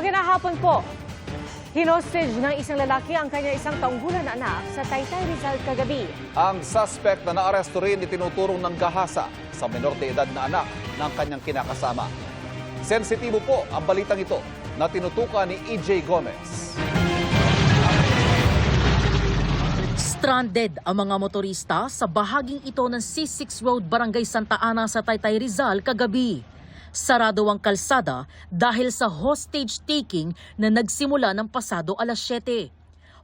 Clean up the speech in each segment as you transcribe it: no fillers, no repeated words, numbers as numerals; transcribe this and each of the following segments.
Magandang hapon po. Hinostage ng isang lalaki ang kanya isang taong gulang na anak sa Taytay Rizal kagabi. Ang suspect na naaresto rin itinuturong ng gahasa sa menor de edad na anak ng kanyang kinakasama. Sensitibo po ang balitang ito na tinutukan ni EJ Gomez. Stranded ang mga motorista sa bahaging ito ng C6 Road, Barangay Santa Ana sa Taytay Rizal kagabi. Sarado ang kalsada dahil sa hostage taking na nagsimula ng pasado alas 7.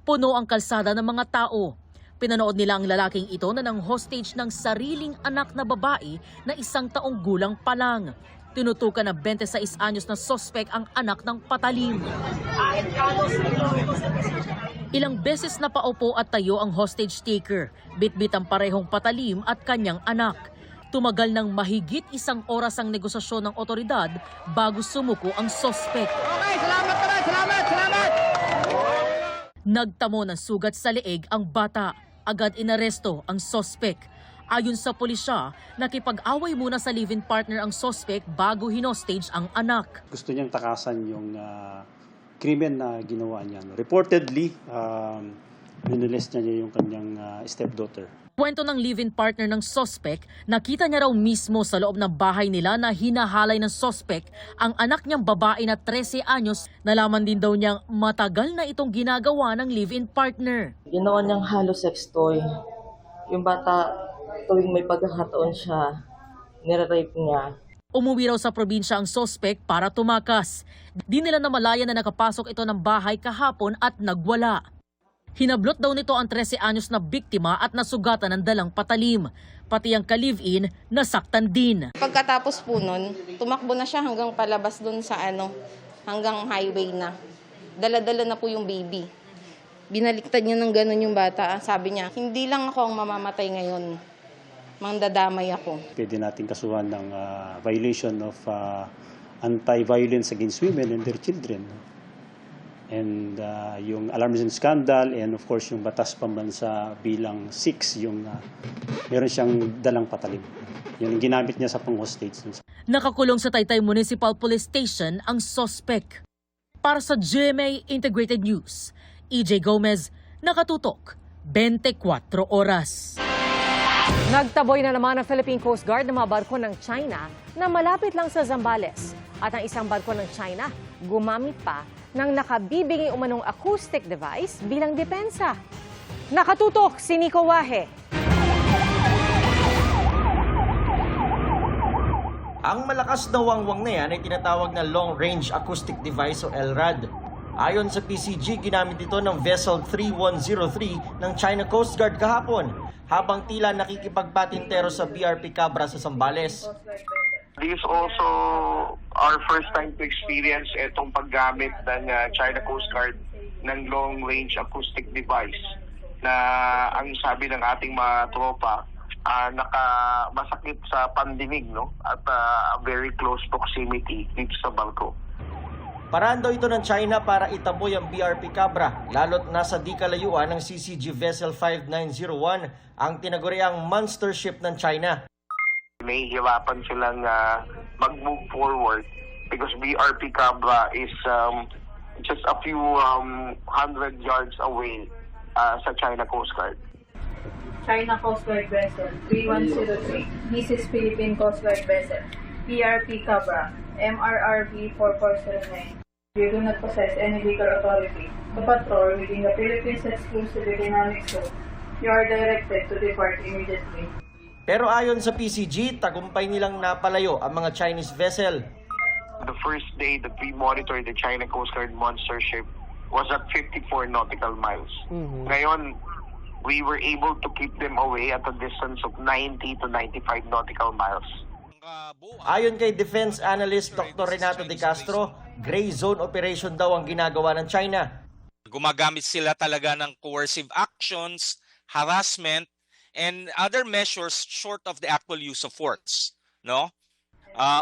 Puno ang kalsada ng mga tao. Pinanood nila ang lalaking ito na ng hostage ng sariling anak na babae na 1 taong gulang pa lang. Tinutukan ng 26 anyos na sospek ang anak ng patalim. Ilang beses na paupo at tayo ang hostage taker. Bitbit ang parehong patalim at kanyang anak. Tumagal ng mahigit 1 oras ang negosasyon ng otoridad bago sumuko ang sospek. Okay, salamat! Nagtamo ng sugat sa leeg ang bata. Agad inaresto ang sospek. Ayon sa pulisya, nakipag-away muna sa live-in partner ang sospek bago hinostage ang anak. Gusto niyang takasan yung krimen na ginawa niya. Reportedly, minolest niya yung kanyang stepdaughter. Kwento ng live-in partner ng sospek, nakita niya raw mismo sa loob ng bahay nila na hinahalay ng sospek ang anak niyang babae na 13 anyos. Nalaman din daw niyang matagal na itong ginagawa ng live-in partner. Ginawa niyang halos sex toy. Yung bata, tuwing may pagkakataon siya, nire-rape niya. Umuwi raw sa probinsya ang sospek para tumakas. Di nila namalayan na nakapasok ito ng bahay kahapon at nagwala. Hinablot daw nito ang 13 anyos na biktima at nasugatan ng dalang patalim. Pati ang ka-live-in nasaktan din. Pagkatapos po nun, tumakbo na siya hanggang palabas dun sa hanggang highway na. Dala-dala na po yung baby. Binaliktad niya ng gano'n yung bata. Sabi niya, hindi lang ako ang mamamatay ngayon. Mangdadamay ako. Pwede natin kasuhan ng violation of anti-violence against women and their children. And yung alarmism scandal and of course yung batas pambansa bilang 6, yung meron siyang dalang patalim. Yun ang ginamit niya sa pang-hostage. Nakakulong sa Taytay Municipal Police Station ang sospek. Para sa GMA Integrated News, EJ Gomez, nakatutok, 24 oras. Nagtaboy na naman ang Philippine Coast Guard ng mga barko ng China na malapit lang sa Zambales. At ang isang barko ng China gumamit pa ng nakabibigay umanong acoustic device bilang depensa. Nakatutok si Nico Wahe. Ang malakas na wangwang na yan ay tinatawag na Long Range Acoustic Device o LRAD. Ayon sa PCG, ginamit ito ng Vessel 3103 ng China Coast Guard kahapon habang tila nakikipagpatintero sa BRP Cabra sa Zambales. This is also our first time to experience itong paggamit ng China Coast Guard ng long-range acoustic device na ang sabi ng ating mga tropa, masakit sa pandinig, no? At very close proximity dito sa barko. Paraan daw ito ng China para itaboy ang BRP Cabra, lalo't nasa di kalayuan ng CCG Vessel 5901, ang tinaguriang monster ship ng China. Nahihirapan silang mag-move forward because BRP Cabra is just a few 100 yards away sa China Coast Guard. China Coast Guard Vessel 3103, Mrs. Philippine Coast Guard Vessel, BRP Cabra, MRRB 4409. You do not possess any legal authority to patrol within the Philippines exclusive economic zone. You are directed to depart immediately. Pero ayon sa PCG, tagumpay nilang napalayo ang mga Chinese vessel. The first day that we monitored the China Coast Guard monster ship was at 54 nautical miles. Ngayon, we were able to keep them away at a distance of 90 to 95 nautical miles. Ayon kay Defense Analyst Dr. Renato De Castro, gray zone operation daw ang ginagawa ng China. Gumagamit sila talaga ng coercive actions, harassment, and other measures short of the actual use of force, no?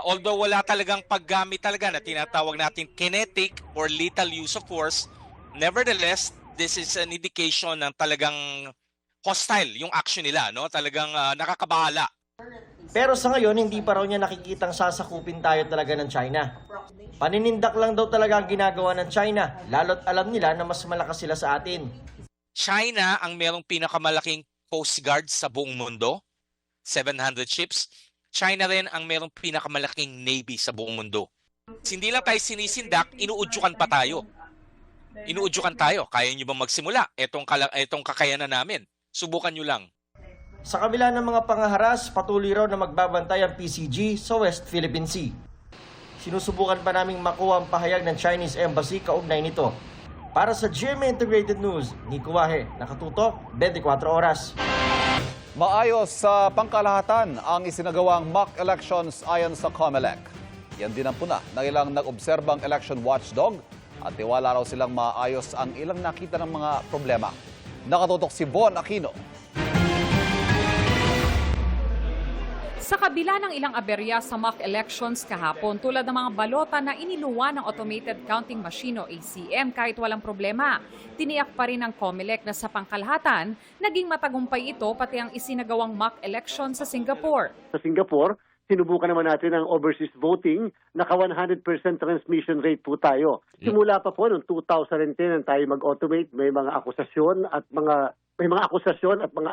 Although wala talagang paggamit talaga na tinatawag natin kinetic or lethal use of force, nevertheless, this is an indication ng talagang hostile yung action nila, no? Talagang nakakabahala. Pero sa ngayon, hindi pa raw niya nakikitang sasakupin tayo talaga ng China. Paninindak lang daw talaga ang ginagawa ng China, lalo't alam nila na mas malakas sila sa atin. China ang merong pinakamalaking Coast Guard sa buong mundo, 700 ships. China rin ang merong pinakamalaking Navy sa buong mundo. Hindi lang tayo sinisindak, inuudyukan pa tayo. Inuudyukan tayo. Kaya nyo ba magsimula? Etong kakayanan namin. Subukan nyo lang. Sa kabila ng mga pangaharas, patuloy raw na magbabantay ang PCG sa West Philippine Sea. Sinusubukan pa naming makuha ang pahayag ng Chinese Embassy kaugnay nito. Para sa GMA Integrated News, Nico Wahe, nakatutok, 24 oras. Maayos sa pangkalahatan ang isinagawang mock elections ayon sa COMELEC. Yan din ang puna ng ilang nag-obserbang election watchdog at tiwala raw silang maayos ang ilang nakita ng mga problema. Nakatutok si Bon Aquino. Sa kabila ng ilang aberya sa mock elections kahapon tulad ng mga balota na iniluwa ng Automated Counting Machine o ACM kahit walang problema, tiniyak pa rin ng COMELEC na sa pangkalahatan, naging matagumpay ito pati ang isinagawang mock election sa Singapore. Sa Singapore, sinubukan naman natin ang overseas voting, naka 100% transmission rate po tayo. Simula pa po noong 2010 nang tayo mag-automate, may mga akusasyon at mga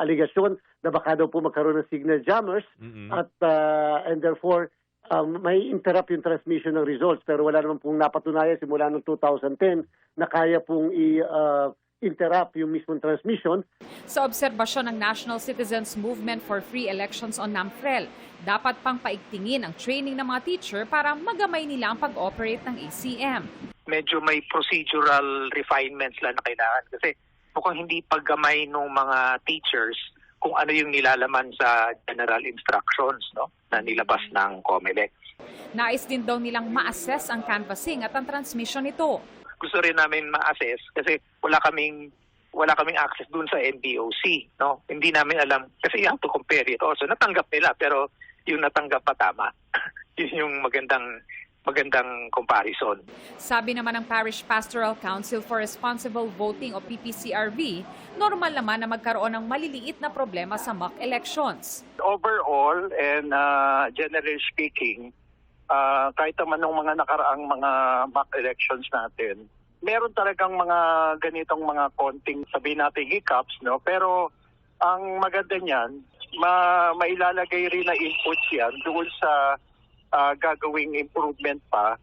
aligasyon na baka daw po magkaroon ng signal jammers at and therefore may interrupt yung transmission ng results, pero wala naman pong napatunayan simula noong 2010 na kaya pong interrupt yung mismong transmission. Sa obserbasyon ng National Citizens Movement for Free Elections on NAMFREL, dapat pang paigtingin ang training ng mga teacher para magamay nila ang pag-operate ng ACM. Medyo may procedural refinements lang na kailangan kasi mukhang hindi paggamay ng mga teachers kung ano yung nilalaman sa general instructions, no, na nilabas ng COMELEC. Nais din daw nilang ma-assess ang canvassing at ang transmission nito. Gusto rin namin ma-assess kasi wala kaming access dun sa NDOC, no. Hindi namin alam kasi you have to compare it also. Natanggap nila pero yung natanggap pa tama. Yun yung magandang comparison. Sabi naman ng Parish Pastoral Council for Responsible Voting o PPCRV, normal naman na magkaroon ng maliliit na problema sa mock elections. Overall and generally speaking, kahit naman ng mga nakaraang mga mock elections natin, meron talagang mga ganitong mga konting sabihin natin hiccups, no? Pero ang maganda niyan, mailalagay rin na inputs yan doon sa gagawing improvement pa.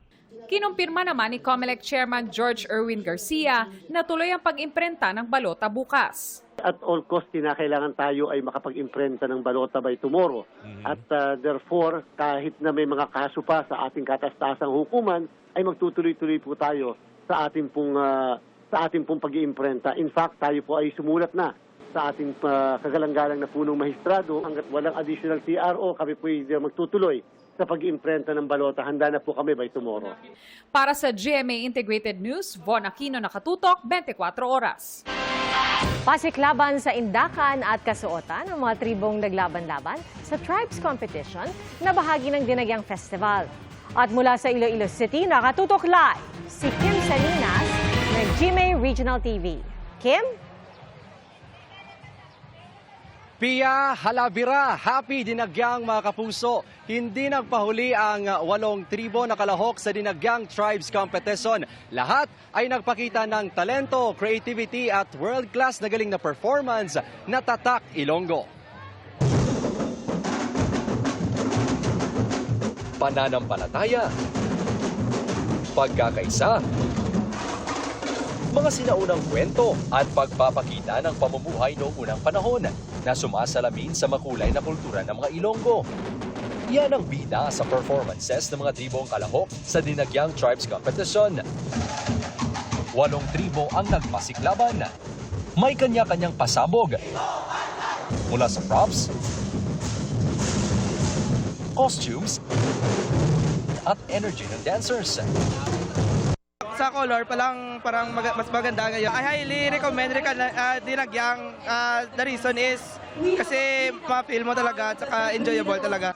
Kinumpirma naman ni COMELEC Chairman George Erwin Garcia na tuloy ang pag-imprenta ng balota bukas. At all cost, kinakailangan tayo ay makapag-imprenta ng balota by tomorrow. At therefore, kahit na may mga kaso pa sa ating katas-tasang hukuman, ay magtutuloy-tuloy po tayo sa ating pong pag-iimprenta. In fact, tayo po ay sumulat na sa ating kagalang-galang na punong mahistrado. Hanggat walang additional CRO, kami po ay magtutuloy sa pag-imprenta ng balota. Handa na po kami by tomorrow. Para sa GMA Integrated News, Bon Aquino, nakatutok, 24 oras. Pasiklaban sa indakan at kasuotan ng mga tribong naglaban-laban sa Tribes Competition na bahagi ng Dinagyang Festival. At mula sa Iloilo City, nakatutok live si Kim Salinas ng GMA Regional TV. Kim? Pia Halavira, happy Dinagyang mga kapuso. Hindi nagpahuli ang 8 tribo na kalahok sa Dinagyang Tribes Competition. Lahat ay nagpakita ng talento, creativity at world-class na galing na performance na tatak Ilonggo. Pananampalataya, pagkakaisa, mga sinaunang kwento at pagpapakita ng pamumuhay noong unang panahon na sumasalamin sa makulay na kultura ng mga Ilonggo. Yan ang bida sa performances ng mga tribong kalahok sa Dinagyang Tribes Competition. 8 tribo ang nagpasiklaban. May kanya-kanyang pasabog. Mula sa props, costumes, at energy ng dancers. Sa color parang mas maganda ngayon. I highly recommend Dinagyang. The reason is kasi ma-feel mo talaga at saka enjoyable talaga.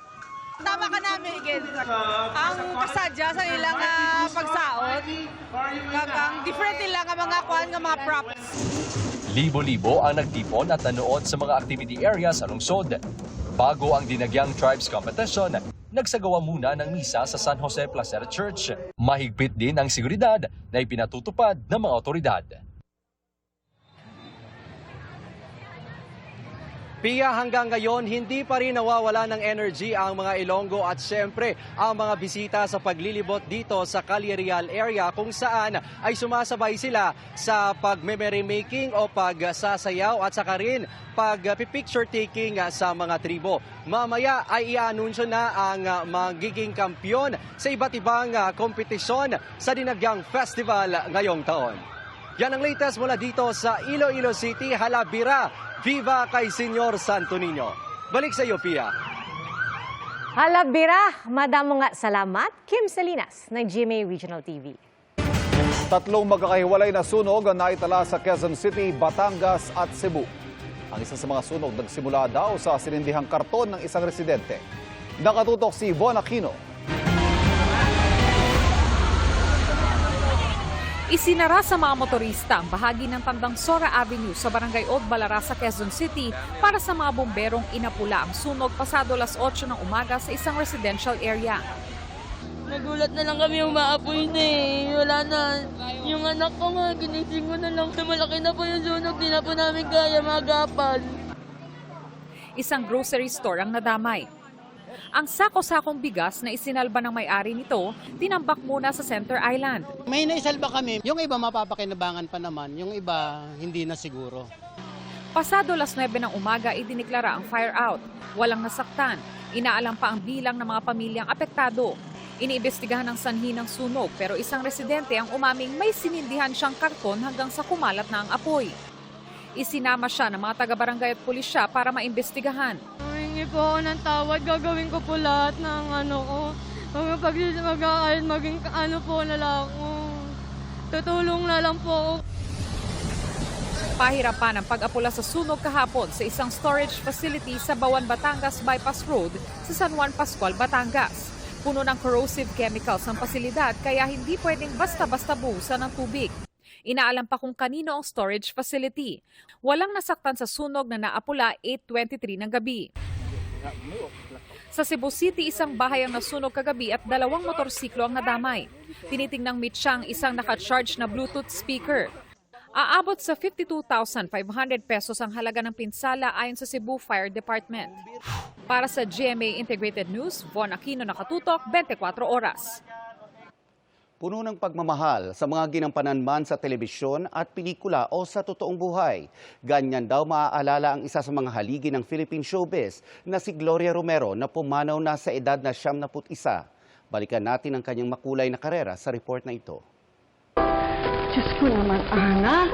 Tama ka na, Miguel. Ang kasadya sa ilang pagsaot, ang different nila nga mga props. Libo-libo ang nagtipon at nanood sa mga activity area sa lungsod. Bago ang dinagyang tribes competition, nagsagawa muna ng misa sa San Jose Placera Church. Mahigpit din ang seguridad na ipinatutupad ng mga otoridad. Pia, hanggang ngayon, hindi pa rin nawawala ng energy ang mga Ilonggo at siyempre ang mga bisita sa paglilibot dito sa Calle Real area kung saan ay sumasabay sila sa pag-merrymaking o pagsasayaw at saka rin pag-picture taking sa mga tribo. Mamaya ay i-anunsyo na ang magiging kampyon sa iba't ibang kompetisyon sa dinagyang festival ngayong taon. Yan ang latest mula dito sa Iloilo City, Halabira. Viva kay Senyor Santo Niño. Balik sa iyo, Pia. Halabira, madamo nga salamat. Kim Salinas ng GMA Regional TV. Tatlong magkakahiwalay na sunog ang naitala sa Quezon City, Batangas at Cebu. Ang isa sa mga sunog nagsimula daw sa sinindihang karton ng isang residente. Nakatutok si Von Aquino. Isinara sa mga motorista ang bahagi ng Tandang Sora Avenue sa Barangay Old Balara sa Quezon City para sa mga bomberong inapula ang sunog pasado alas 8 ng umaga sa isang residential area. Nagulat na lang kami yung maapoy na eh. Wala na. Yung anak ko nga, ginising ko na lang. Malaki na po yung sunog, di na po namin kaya magapan. Isang grocery store ang nadamay. Ang sako-sakong bigas na isinalba ng may-ari nito, tinambak muna sa Center Island. May naisalba kami. Yung iba mapapakinabangan pa naman, yung iba hindi na siguro. Pasado alas 9 ng umaga, idiniklara ang fire out. Walang nasaktan. Inaalam pa ang bilang ng mga pamilyang apektado. Iniimbestigahan ang sanhi ng sunog pero isang residente ang umaming may sinindihan siyang karton hanggang sa kumalat na ang apoy. Isinama siya ng mga taga-barangay at pulisya para maimbestigahan. Humingi po ako ng tawad, gagawin ko po lahat ng maging po na lang ako. Tutulong na lang po. Pahirapan ang pag-apula sa sunog kahapon sa isang storage facility sa Bawan, Batangas Bypass Road sa San Juan Pascual, Batangas. Puno ng corrosive chemicals ang pasilidad kaya hindi pwedeng basta-basta buhusan ng tubig. Inaalam pa kung kanino ang storage facility. Walang nasaktan sa sunog na naapula 8:23 ng gabi. Sa Cebu City, isang bahay ang nasunog kagabi at 2 motorsiklo ang nadamay. Tinitingnang mitsa ang isang naka-charge na Bluetooth speaker. Aabot sa 52,500 pesos ang halaga ng pinsala ayon sa Cebu Fire Department. Para sa GMA Integrated News, Von Aquino, nakatutok, 24 oras. Puno ng pagmamahal sa mga ginampanan man sa telebisyon at pelikula o sa totoong buhay. Ganyan daw maaalala ang isa sa mga haligi ng Philippine showbiz na si Gloria Romero na pumanaw na sa edad na 71. Balikan natin ang kanyang makulay na karera sa report na ito. Diyos ko naman, Ana.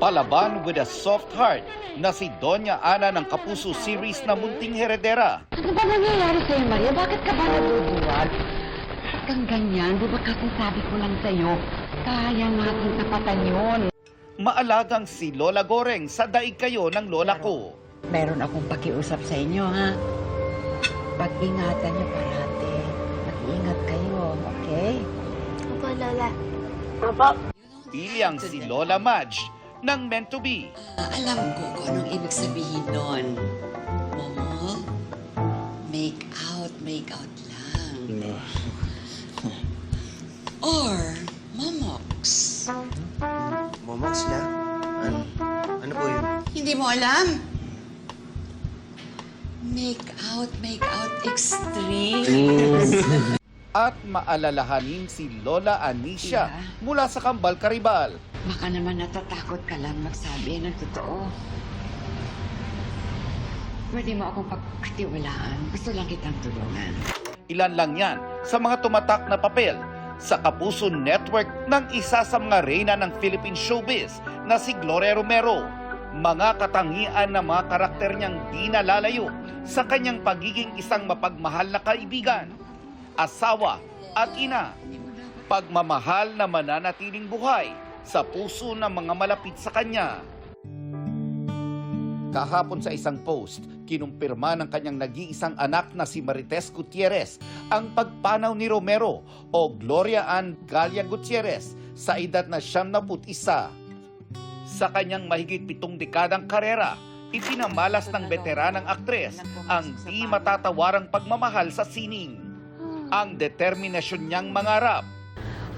Palaban with a soft heart na si Doña Ana ng Kapuso series na Munting Heredera. Ano ba nangyayari sa'yo, Maria? Bakit ka ba naduduwag? Kang ganyan, di ba kasi sabi ko lang sa'yo, kaya natin tapatan yun. Maalagang si Lola Goreng sa daig kayo ng lola ko. Meron akong pakiusap sa inyo, ha? Pag-ingatan niyo parati. Mag-ingat kayo, okay? Opo, Lola. Opo. Bilyang si Lola Madge ng Meant to Be. Alam ko kung anong ibig sabihin nun. Momo, make out lang. Or, momox. Momox na? Ano po yun? Hindi mo alam? Make out extreme. At maalalahanin si Lola Anisha mula sa Kambal, Karibal. Baka naman natatakot ka lang magsabi ng totoo. Pwede mo akong pagkatiwalaan. Gusto lang kitang tulungan. Ilan lang yan sa mga tumatak na papel sa Kapuso Network ng isa sa mga reyna ng Philippine showbiz na si Gloria Romero. Mga katangian na mga karakter niyang di nalalayo sa kanyang pagiging isang mapagmahal na kaibigan, asawa at ina. Pagmamahal na mananatiling buhay sa puso ng mga malapit sa kanya. Kahapon sa isang post, kinumpirma ng kanyang nag-iisang anak na si Marites Gutierrez ang pagpanaw ni Romero o Gloria Ann Galia Gutierrez sa edad na 71. Sa kanyang mahigit 7 dekadang karera, Ipinamalas ng veteranang aktres ang di matatawarang pagmamahal sa sining. Ang determinasyon niyang mangarap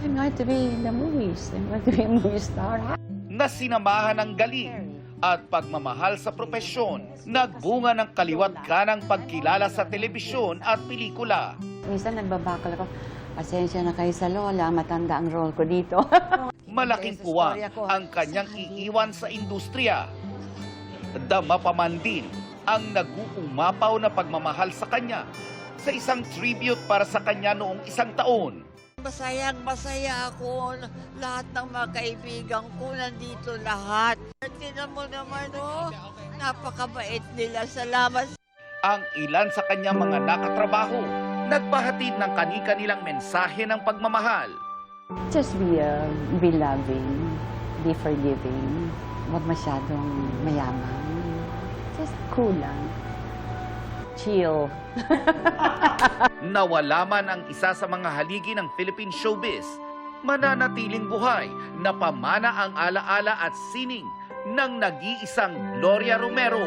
I'm going to be in the movies. I'm going to be a movie star. na sinamahan ng galing at pagmamahal sa propesyon, nagbunga ng kaliwat ganang pagkilala sa telebisyon at pelikula. Minsan nagbabakal ako, pasensya na kayo sa lola, matanda ang role ko dito. Malaking puwang ang kanyang iiwan sa industriya. Dama pa man din ang nag-uumapaw na pagmamahal sa kanya sa isang tribute para sa kanya noong 1 taon. Masayang-masaya ako. Lahat ng mga kaibigan ko nandito lahat. Tingnan mo naman, oh. Napakabait nila. Salamat. Ang ilan sa kanyang mga nakatrabaho, nagpahatid ng kani-kanilang mensahe ng pagmamahal. Just be loving, be forgiving, huwag masyadong mayaman. Just cool lang. Chill. Nawala man ang isa sa mga haligi ng Philippine showbiz, mananatiling buhay na pamana ang alaala at sining ng nag-iisang Gloria Romero.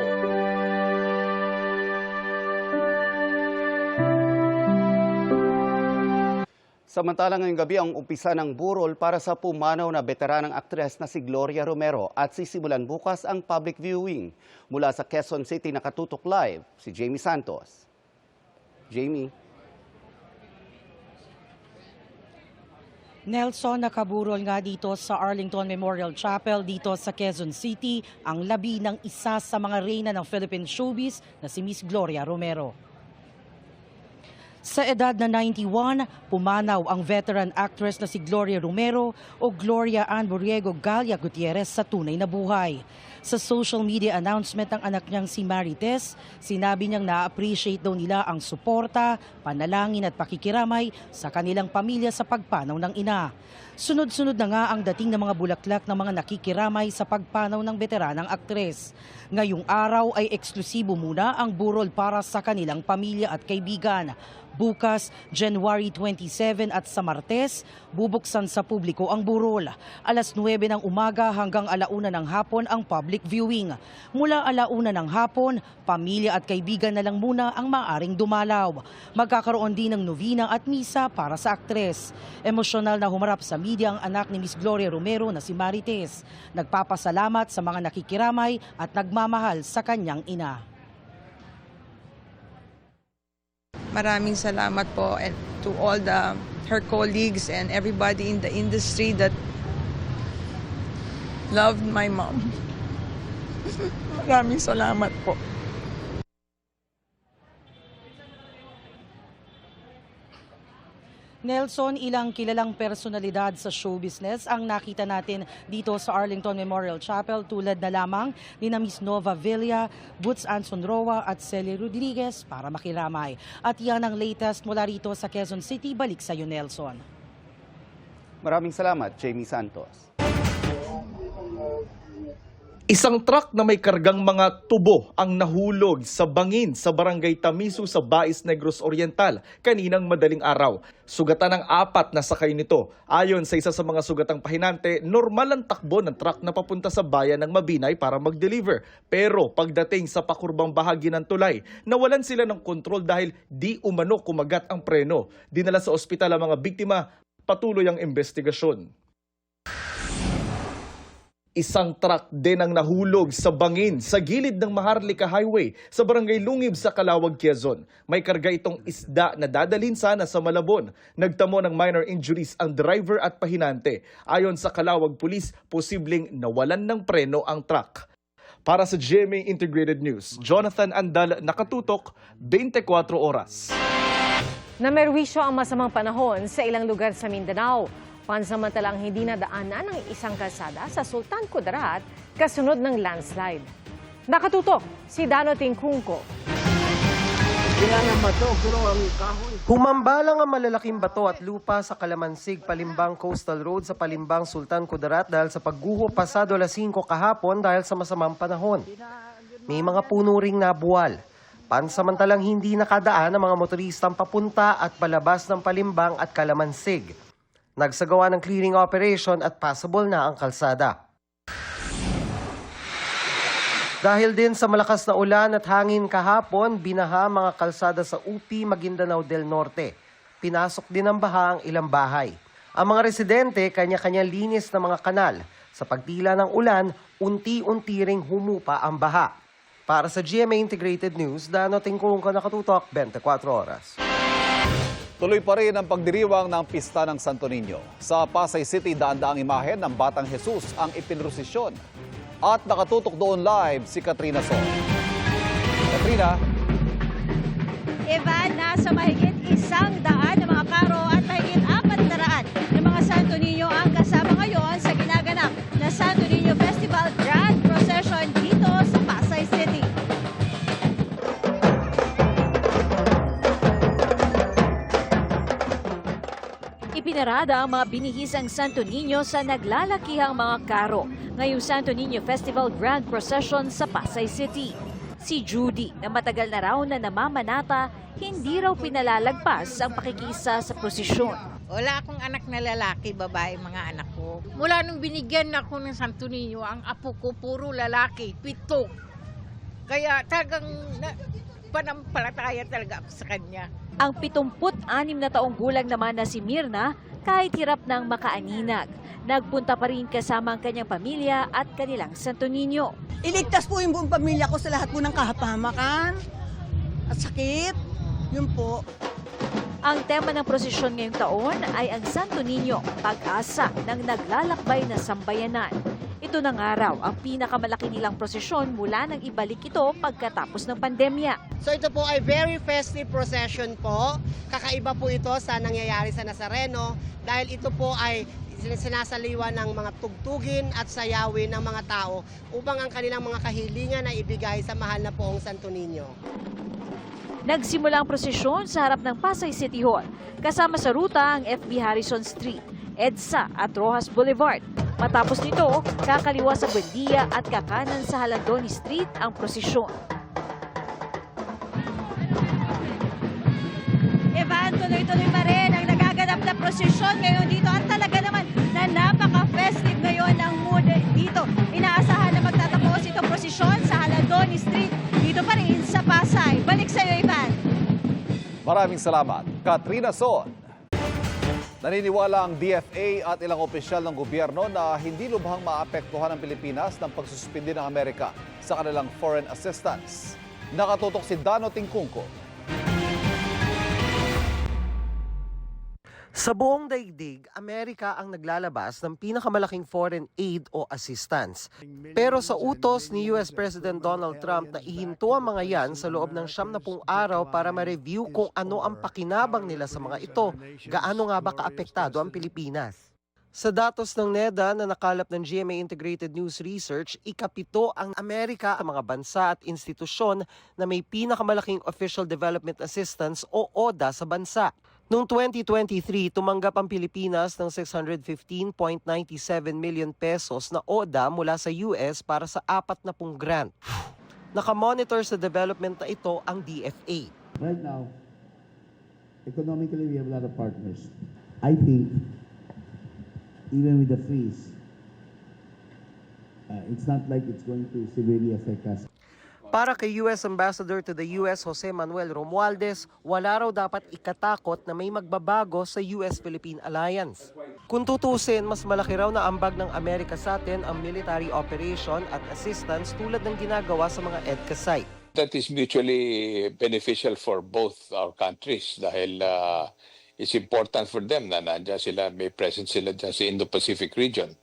Samantalang ngayong gabi ang umpisa ng burol para sa pumanaw na veteranang aktres na si Gloria Romero at sisimulan bukas ang public viewing. Mula sa Quezon City nakatutok live si Jamie Santos. Jamie. Nelson, nakaburol nga dito sa Arlington Memorial Chapel dito sa Quezon City ang labi ng isa sa mga reyna ng Philippine showbiz na si Miss Gloria Romero. Sa edad na 91, pumanaw ang veteran actress na si Gloria Romero o Gloria Ann Borrego Galia Gutierrez sa tunay na buhay. Sa social media announcement ng anak niyang si Marites, sinabi niyang na-appreciate daw nila ang suporta, panalangin at pakikiramay sa kanilang pamilya sa pagpanaw ng ina. Sunod-sunod na nga ang dating ng mga bulaklak ng mga nakikiramay sa pagpanaw ng veteranang aktres. Ngayong araw ay eksklusibo muna ang burol para sa kanilang pamilya at kaibigan. Bukas, January 27 at sa Martes, bubuksan sa publiko ang burol. Alas 9 ng umaga hanggang 1:00 ng hapon ang public viewing. Mula 1:00 ng hapon, pamilya at kaibigan na lang muna ang maaring dumalaw. Magkakaroon din ng novena at misa para sa aktres. Emosyonal na humarap sa media ang anak ni Miss Gloria Romero na si Marites. Nagpapasalamat sa mga nakikiramay at nagmamahal sa kanyang ina. Maraming salamat po and to all her colleagues and everybody in the industry that loved my mom. Maraming salamat po. Nelson, ilang kilalang personalidad sa show business ang nakita natin dito sa Arlington Memorial Chapel tulad na lamang ni na Miss Nova Villa, Boots Anson Roa at Celia Rodriguez para makiramay. At yan ang latest mula rito sa Quezon City. Balik sa iyo, Nelson. Maraming salamat, Jamie Santos. Isang truck na may kargang mga tubo ang nahulog sa bangin sa barangay Tamisu sa Bais Negros Oriental kaninang madaling araw. Sugatan ng 4 na sakay nito. Ayon sa isa sa mga sugatang pahinante, normal ang takbo ng truck na papunta sa bayan ng Mabinay para mag-deliver. Pero pagdating sa pakurbang bahagi ng tulay, nawalan sila ng kontrol dahil di umano kumagat ang preno. Dinala sa ospital ang mga biktima, patuloy ang investigasyon. Isang truck din ang nahulog sa bangin sa gilid ng Maharlika Highway sa Barangay Lungib sa Calawag, Quezon. May karga itong isda na dadalhin sana sa Malabon. Nagtamo ng minor injuries ang driver at pahinante. Ayon sa Calawag Police, posibleng nawalan ng preno ang truck. Para sa GMA Integrated News, Jonathan Andal, nakatutok, 24 oras. Namerwisyo ang masamang panahon sa ilang lugar sa Mindanao. Pansamantalang hindi nadaanan ang isang kalsada sa Sultan Kudarat kasunod ng landslide. Nakatutok si Dano Tingkungko. Humambalang ang malalaking bato at lupa sa Kalamansig, Palimbang Coastal Road sa Palimbang, Sultan Kudarat dahil sa pagguho pasado alas 5 kahapon dahil sa masamang panahon. May mga puno ring nabuwal. Pansamantalang hindi nakadaan ang mga motoristang papunta at palabas ng Palimbang at Kalamansig. Nagsagawa ng clearing operation at passable na ang kalsada. Dahil din sa malakas na ulan at hangin kahapon, binaha mga kalsada sa UP, Maguindanao del Norte. Pinasok din ng baha ang ilang bahay. Ang mga residente, kanya-kanya linis ng mga kanal. Sa pagtila ng ulan, unti-unti ring humupa ang baha. Para sa GMA Integrated News, Dano Tingkungko, Nakatutok, 24 oras. Tuloy pa rin ang pagdiriwang ng Pista ng Santo Niño. Sa Pasay City, daan-daang imahen ng Batang Jesus ang ipinrosisyon. At nakatutok doon live si Katrina So. Katrina? Evan, nasa mahigit 100 na mga karo at mahigit 400 na mga Santo Niño ang kasama ngayon sa ginaganap na Santo Niño Festival Grand Procession dito sa Pasay City. Ipinarada ang mga binihisang Santo Niño sa naglalakihang mga karo ngayong Santo Niño Festival Grand Procession sa Pasay City. Si Judy, na matagal na raw na namamanata, hindi raw pinalalagpas ang pakikisa sa prosesyon. Wala akong anak na lalaki, babae mga anak ko. Mula nung binigyan ako ng Santo Niño, ang apo ko puro lalaki, 7. Kaya talagang panampalataya talaga ako sa kanya. Ang 76 na taong gulang naman na si Mirna, kahit hirap ng makaaninag, nagpunta pa rin kasama ang kanyang pamilya at kanilang Santo Niño. Iligtas po yung buong pamilya ko sa lahat po ng kahapamakan at sakit. Yun po. Ang tema ng prosesyon ngayong taon ay ang Santo Niño, pag-asa ng naglalakbay na sambayanan. Ito na nga raw ang pinakamalaki nilang prosesyon mula nang ibalik ito pagkatapos ng pandemya. So ito po ay very festive procession po. Kakaiba po ito sa nangyayari sa Nazareno dahil ito po ay sinasaliwan ng mga tugtugin at sayawin ng mga tao upang ang kanilang mga kahilingan ay ibigay sa mahal na poong Santo Niño. Nagsimula ang prosesyon sa harap ng Pasay City Hall, kasama sa ruta ang FB Harrison Street, EDSA at Rojas Boulevard. Matapos nito, kakaliwa sa Buendia at kakanan sa Halandoni Street ang prosesyon. Evan, tuloy-tuloy pa rin ang nagaganap na prosesyon ngayon dito at talaga naman na napaka-festive ngayon ng mood dito. Inaasahan na magtatapos itong prosesyon sa Halandoni Street dito pa rin sa Pasay. Balik sa iyo, Evan. Maraming salamat, Katrina Son. Naniniwala ang DFA at ilang opisyal ng gobyerno na hindi lubhang maapektuhan ang Pilipinas ng pagsuspindi ng Amerika sa kanilang foreign assistance. Nakatutok si Dano Tingkungko. Sa buong daigdig, Amerika ang naglalabas ng pinakamalaking foreign aid o assistance. Pero sa utos ni US President Donald Trump na ihinto ang mga yan sa loob ng 70 araw para ma-review kung ano ang pakinabang nila sa mga ito, gaano nga ba kaapektado ang Pilipinas. Sa datos ng NEDA na nakalap ng GMA Integrated News Research, ika-7 ang Amerika ang mga bansa at institusyon na may pinakamalaking Official Development Assistance o ODA sa bansa. Noong 2023, tumanggap ang Pilipinas ng 615.97 million pesos na ODA mula sa US para sa 40 grant. Nakamonitor sa development na ito ang DFA. Right now, economically we have a lot of partners. I think, even with the freeze, it's not like it's going to severely affect us. Para kay US Ambassador to the US Jose Manuel Romualdez, wala raw dapat ikatakot na may magbabago sa US-Philippine Alliance. Kung tutusin, mas malaki raw na ambag ng Amerika sa atin ang military operation at assistance tulad ng ginagawa sa mga EDCA site. That is mutually beneficial for both our countries dahil it's important for them na nandiyan sila, may presence sila dyan sa Indo-Pacific region.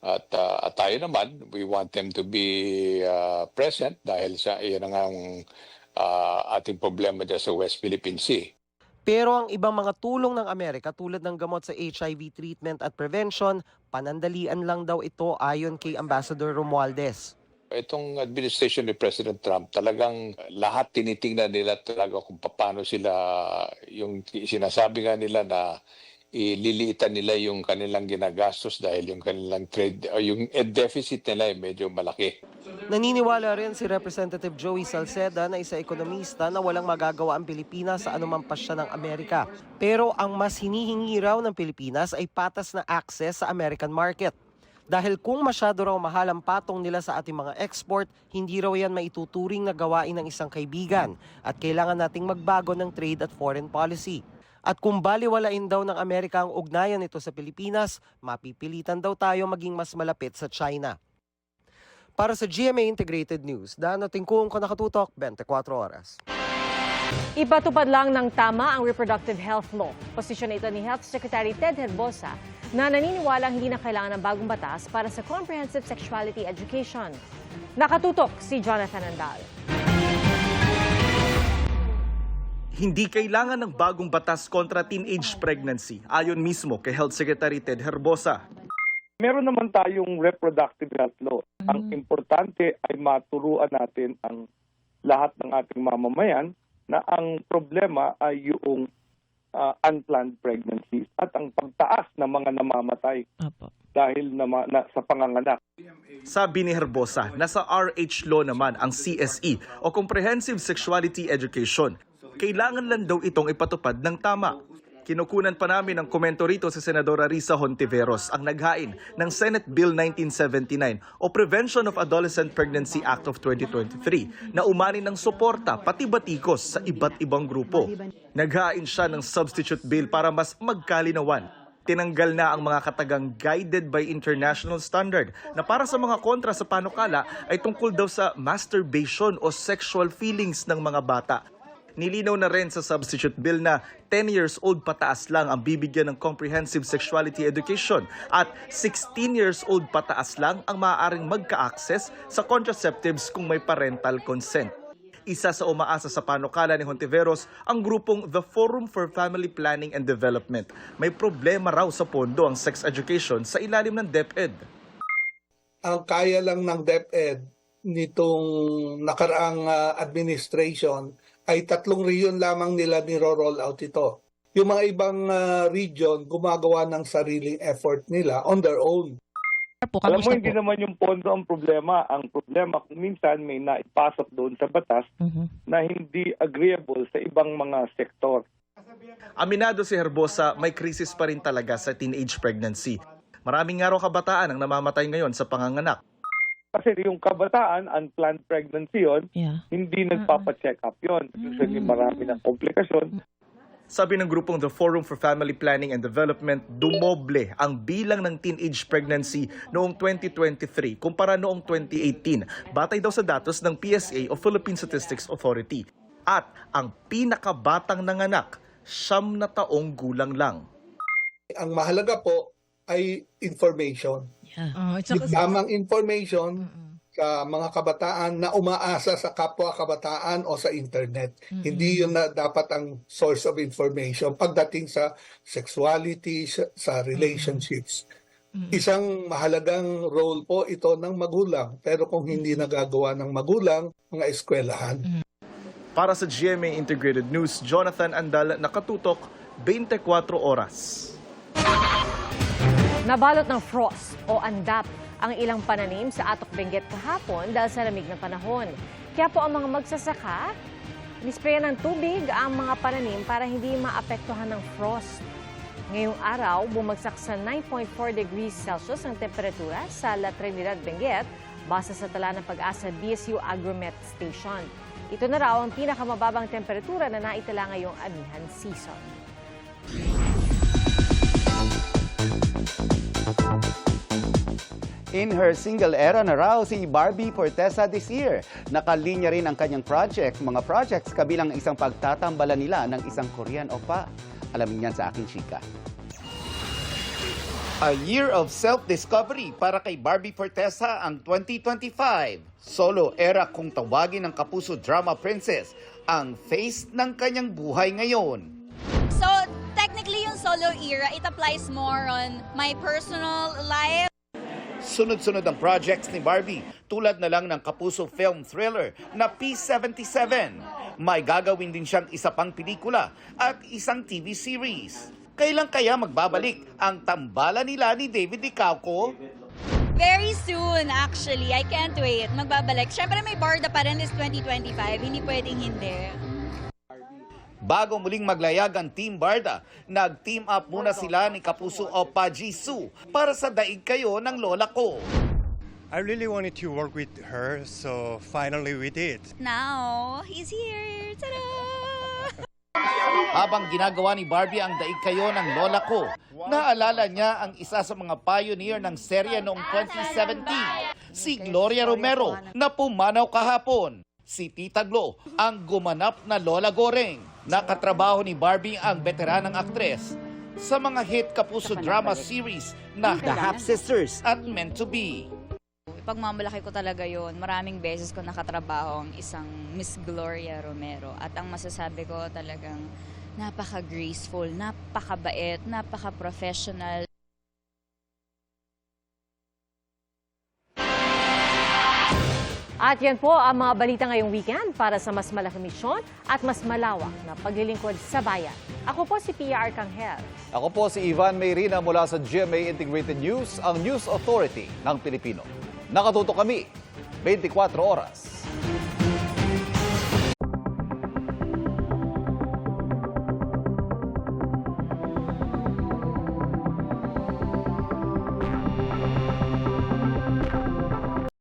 At tayo naman, we want them to be present dahil sa iyan ang ating problema dyan sa West Philippine Sea. Pero ang ibang mga tulong ng Amerika tulad ng gamot sa HIV treatment at prevention, panandalian lang daw ito ayon kay Ambassador Romualdez. Itong administration ni President Trump, talagang lahat tinitingnan nila talaga kung paano sila, yung sinasabi nga nila na ililiitan nila yung kanilang ginagastos dahil yung kanilang trade, yung deficit nila ay medyo malaki. Naniniwala rin si Representative Joey Salceda na isa ekonomista na walang magagawa ang Pilipinas sa anumang pasya ng Amerika. Pero ang mas hinihingi raw ng Pilipinas ay patas na access sa American market. Dahil kung masyado raw mahal ang patong nila sa ating mga export, hindi raw yan maituturing na gawain ng isang kaibigan at kailangan nating magbago ng trade at foreign policy. At kung baliwalain daw ng Amerika ang ugnayan nito sa Pilipinas, mapipilitan daw tayo maging mas malapit sa China. Para sa GMA Integrated News, Dano Tingkung ko nakatutok 24 oras. Ipatupad lang ng tama ang reproductive health law. Posisyon ito ni Health Secretary Ted Herbosa na naniniwala hindi na kailangan ng bagong batas para sa comprehensive sexuality education. Nakatutok si Jonathan Andal. Hindi kailangan ng bagong batas kontra teenage pregnancy, ayon mismo kay Health Secretary Ted Herbosa. Meron naman tayong reproductive health law. Ang importante ay maturuan natin ang lahat ng ating mamamayan na ang problema ay yung unplanned pregnancies at ang pagtaas ng mga namamatay dahil sa panganganak. Sabi ni Herbosa, nasa RH law naman ang CSE o Comprehensive Sexuality Education. Kailangan lang daw itong ipatupad ng tama. Kinukunan pa namin ang komento rito si Senadora Risa Hontiveros, ang naghain ng Senate Bill 1979 o Prevention of Adolescent Pregnancy Act of 2023 na umani ng suporta pati batikos sa iba't ibang grupo. Naghain siya ng substitute bill para mas magkalinawan. Tinanggal na ang mga katagang guided by international standard na para sa mga kontra sa panukala ay tungkol daw sa masturbation o sexual feelings ng mga bata. Nilinaw na rin sa substitute bill na 10 years old pataas lang ang bibigyan ng comprehensive sexuality education at 16 years old pataas lang ang maaaring magka-access sa contraceptives kung may parental consent. Isa sa umaasa sa panukala ni Hontiveros ang grupong The Forum for Family Planning and Development. May problema raw sa pondo ang sex education sa ilalim ng DepEd. Ang kaya lang ng DepEd nitong nakaraang administration ay 3 region lamang nila niro-roll out ito. Yung mga ibang region gumagawa ng sariling effort nila on their own. Alam mo, hindi naman yung pondo ang problema. Ang problema kung minsan may naipasok doon sa batas na hindi agreeable sa ibang mga sektor. Aminado si Herbosa, may krisis pa rin talaga sa teenage pregnancy. Maraming nga raw kabataan ang namamatay ngayon sa panganganak. Kasi yung kabataan, unplanned pregnancy yun, hindi nagpapacheck up yun. Usually marami ng komplikasyon. Sabi ng grupong The Forum for Family Planning and Development, dumoble ang bilang ng teenage pregnancy noong 2023 kumpara noong 2018. Batay daw sa datos ng PSA o Philippine Statistics Authority. At ang pinakabatang nanganak, 9 na taong gulang lang. Ang mahalaga po ay information. Tamang information sa mga kabataan na umaasa sa kapwa kabataan o sa internet. Hindi yun na dapat ang source of information pagdating sa sexuality, sa relationships. Isang mahalagang role po ito ng magulang. Pero kung hindi nagagawa ng magulang, mga eskwelahan. Para sa GMA Integrated News, Jonathan Andal, nakatutok 24 oras. Nabalot ng frost o andap ang ilang pananim sa Atok Benguet kahapon dahil sa lamig ng panahon. Kaya po ang mga magsasaka, nisprayan ng tubig ang mga pananim para hindi maapektuhan ng frost. Ngayong araw, bumagsak sa 9.4 degrees Celsius ang temperatura sa La Trinidad, Benguet, base sa tala ng Pag-asa BSU Agromet Station. Ito na raw ang pinakamababang temperatura na naitala ngayong amihan season. In her single era na raw si Barbie Fortesa this year. Nakalinya rin ang kanyang mga projects kabilang isang pagtatambalan nila ng isang Korean oppa. Alamin yan sa aking chika. A year of self-discovery para kay Barbie Fortesa ang 2025. Solo era kung tawagin ng Kapuso Drama Princess ang face ng kanyang buhay ngayon. So, technically yung solo era, it applies more on my personal life. Sunod-sunod ang projects ni Barbie, tulad na lang ng Kapuso film thriller na P77. May gagawin din siyang isa pang pelikula at isang TV series. Kailan kaya magbabalik ang tambalan nila ni David Licauco? Very soon, actually. I can't wait. Magbabalik. Siyempre may Barda pa rin this 2025. Hindi pwedeng hindi. Bago muling maglayag ang Team Barda, nag-team up muna sila ni Kapuso Opa Jisoo para sa Daig Kayo ng Lola Ko. I really wanted to work with her, so finally we did. Now, he's here. Ta-da! Habang ginagawa ni Barbie ang Daig Kayo ng Lola Ko, naalala niya ang isa sa mga pioneer ng serye noong 2017, si Gloria Romero na pumanaw kahapon. Si Tita Glo ang gumanap na Lola Goreng. Nakatrabaho ni Barbie ang veteranang aktres sa mga hit Kapuso drama series na The Half Sisters at Meant to Be. Pagmamalaki ko talaga yon. Maraming beses ko nakatrabaho ang isang Miss Gloria Romero. At ang masasabi ko talagang napaka-graceful, napakabait, napaka-professional. At yan po ang mga balita ngayong weekend para sa mas malaking misyon at mas malawak na paglilingkod sa bayan. Ako po si Pia Arcangel. Ako po si Ivan Mayrina mula sa GMA Integrated News, ang News Authority ng Pilipino. Nakatuto kami 24 oras.